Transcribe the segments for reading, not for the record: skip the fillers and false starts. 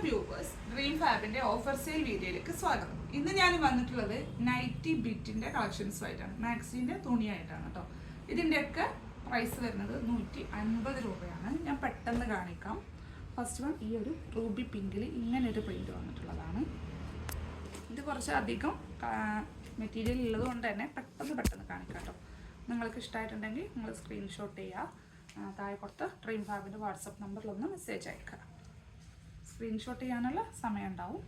Viewers, dream ഫാബിന്റെ offer sale വീഡിയോയിലേക്ക് സ്വാഗതം. ഇന്ന് ഞാൻ വന്നിട്ടുള്ളത് നൈറ്റി ബിറ്റിന്റെ കളക്ഷൻസുമായിട്ടാണ്, മാക്സിന്റെ തുണിയായിട്ടാണ് കേട്ടോ. ഇതിൻ്റെയൊക്കെ പ്രൈസ് വരുന്നത് 150 രൂപയാണ്. ഞാൻ പെട്ടെന്ന് കാണിക്കാം. ഫസ്റ്റ് വൺ ഈ ഒരു റൂബി പിങ്കിൽ ഇങ്ങനെ ഒരു പ്രിന്റ് വന്നിട്ടുള്ളതാണ്. ഇത് കുറച്ച് അധികം മെറ്റീരിയൽ ഉള്ളത് കൊണ്ട് തന്നെ പെട്ടെന്ന് കാണിക്കാം കേട്ടോ. നിങ്ങൾക്ക് ഇഷ്ടമായിട്ടുണ്ടെങ്കിൽ നിങ്ങൾ സ്ക്രീൻഷോട്ട് ചെയ്യുക, താഴെ കൊടുത്ത് ഡ്രീം ഫാബിൻ്റെ വാട്സപ്പ് നമ്പറിലൊന്ന് മെസ്സേജ് അയക്കുക. സ്ക്രീൻഷോട്ട് ചെയ്യാനുള്ള സമയം ഉണ്ടാവും.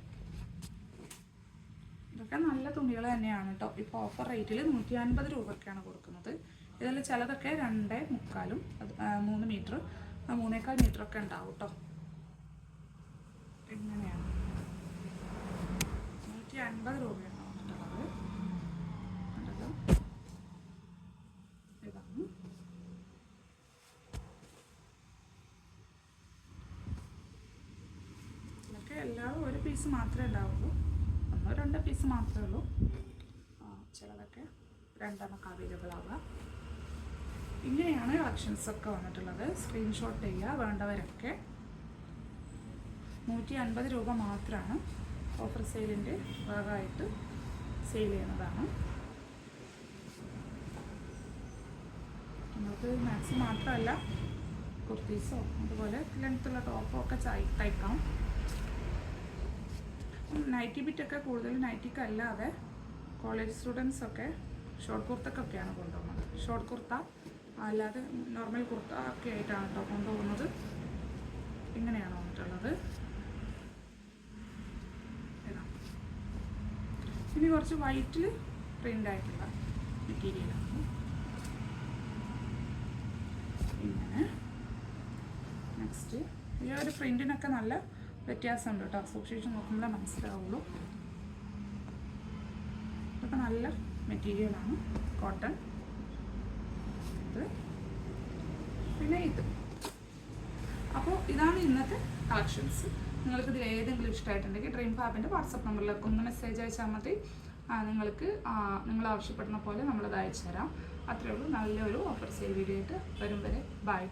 ഇതൊക്കെ നല്ല തുണികൾ തന്നെയാണ് കേട്ടോ. ഇപ്പോൾ ഓഫർ റേറ്റിൽ 150 രൂപയ്ക്കാണ് കൊടുക്കുന്നത്. ഇതിൽ ചിലതൊക്കെ 2.75 3 മീറ്റർ 3.25 മീറ്ററൊക്കെ ഉണ്ടാവും കേട്ടോ. ഇങ്ങനെയാണ് 150 രൂപയാണ് വന്നിട്ടുള്ളത്. ഇതാണ് ഇതൊക്കെ എല്ലാവരും ഒരു പീസ് മാത്രമേ ഉണ്ടാവുള്ളൂ, 1-2 പീസ് മാത്രമേ ഉള്ളൂ. ചിലതൊക്കെ 2 അവൈലബിൾ ആവുക. ഇങ്ങനെയാണ് കളക്ഷൻസൊക്കെ വന്നിട്ടുള്ളത്. സ്ക്രീൻഷോട്ട് ചെയ്യുക വേണ്ടവരൊക്കെ. 150 രൂപ മാത്രമാണ് ഓഫർ സെയിലിൻ്റെ ഭാഗമായിട്ട് സെയിൽ ചെയ്യുന്നതാണ്. നിങ്ങൾക്ക് മാക്സി മാത്രമല്ല കുർത്തീസോ അതുപോലെ ലെങ്ത്തുള്ള ടോപ്പോ ഒക്കെ തയ്ക്കാം. നൈറ്റി ബിറ്റൊക്കെ കൂടുതൽ നൈറ്റിക്കല്ലാതെ കോളേജ് സ്റ്റുഡൻസൊക്കെ ഷോർട്ട് കുർത്തക്കൊക്കെയാണ് കൊണ്ടുപോകുന്നത്. ഷോർട്ട് കുർത്ത അല്ലാതെ നോർമൽ കുർത്ത ഒക്കെ ആയിട്ടാണ് കേട്ടോ കൊണ്ടുപോകുന്നത്. ഇങ്ങനെയാണ് വന്നിട്ടുള്ളത്. ഇനി കുറച്ച് വൈറ്റിൽ പ്രിൻ്റ് ആയിട്ടുള്ള മെറ്റീരിയലാണ്. ഇങ്ങനെ നെക്സ്റ്റ് ഈ ഒരു പ്രിൻറ്റിനൊക്കെ നല്ല വ്യത്യാസമുണ്ട് കേട്ടോ. സൂക്ഷിച്ച് നോക്കുമ്പോഴേ മനസ്സിലാവുള്ളൂ. ഇതൊക്കെ നല്ല മെറ്റീരിയലാണ്, കോട്ടൺ. ഇത് പിന്നെ ഇത്. അപ്പോൾ ഇതാണ് ഇന്നത്തെ കളക്ഷൻസ്. നിങ്ങൾക്ക് ഇതിൽ ഏതെങ്കിലും ഇഷ്ടമായിട്ടുണ്ടെങ്കിൽ ഡ്രീം ഫാബിൻ്റെ വാട്സപ്പ് നമ്പറിലേക്ക് ഒന്ന് മെസ്സേജ് അയച്ചാൽ മതി. നിങ്ങൾക്ക് നിങ്ങൾ ആവശ്യപ്പെടുന്ന പോലെ നമ്മളത് അയച്ചു തരാം. അത്രയേ ഉള്ളൂ. നല്ലൊരു ഓഫർ സെയിൽ വീഡിയോ ആയിട്ട് വരും വരെ ബൈ.